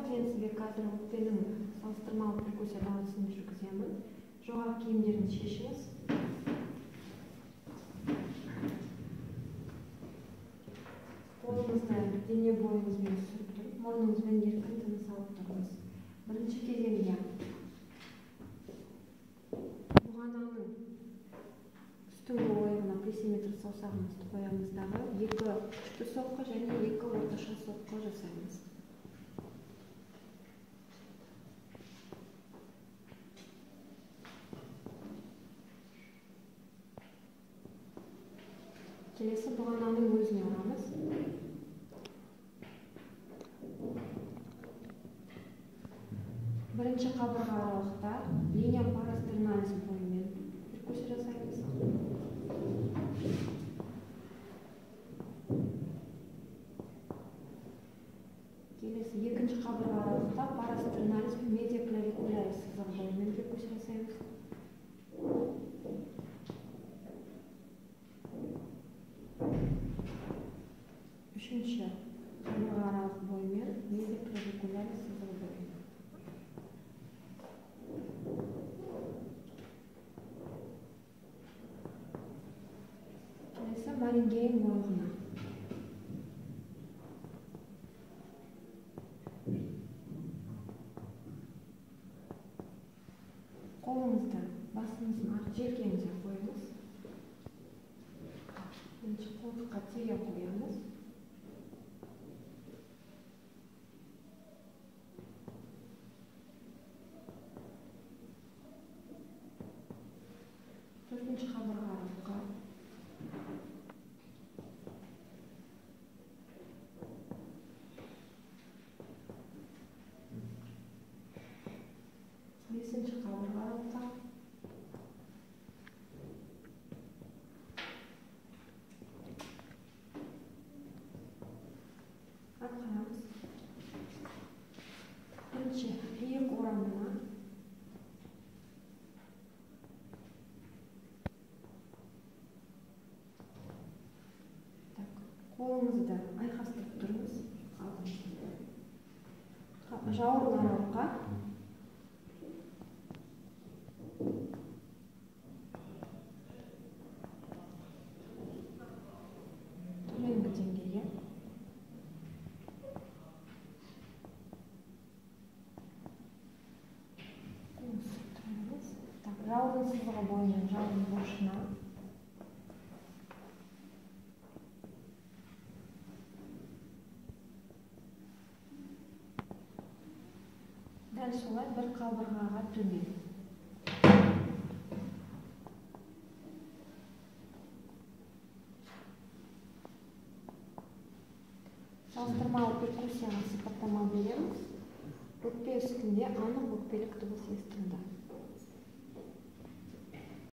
мен сізге қазір өкпенің салыстырмалы перкуссия бағытын жүргіземін. Жоғары киімдерін шешіңіз. Қолыңызды дене бойыңызбен сүріп тұрып, мұрныңызбен еркін тыныс алып тұрыңыз. Бірінші кезеңде бұғананың үстіңгі ойығына плесиметр саусағымызды қоямыз дағы екі күшті соққы және екі орташа соққы жасаймыз. Келесі бұғананың өзіне ұрамыз. Бірінші қабырға аралықта линия парастерналис бойымен перкуссия жасаймыз. Келесі екінші қабырға аралықта парастерналис пен медиаклавикулярис сызығы бойымен перкуссия жасаймыз. Үшінші қабырға аралық бойымен медиаклавикулярис сызығы бойымен. Келесі марингейн ойығына. Қолыңызды басыңыздың ар желкеңізге қойыңыз. Бірінші қолтыққа теге қоямыз. Төртінші қабырға аралыққа. Бесінші қабырға аралыққа. Атқарамыз. Бірінші иық орамына. Қолыңызды айқастырып тұрыңыз. Жауырын аралыққа. Төменгі деңгейге. Жауырын сызығы бойымен жауырын бұрышына. Дәл солай бір қабырғаға төмен. Салыстырмалы перкуссияға сипаттама береміз. Өкпе үстінде анық өкпелік дыбыс естілді.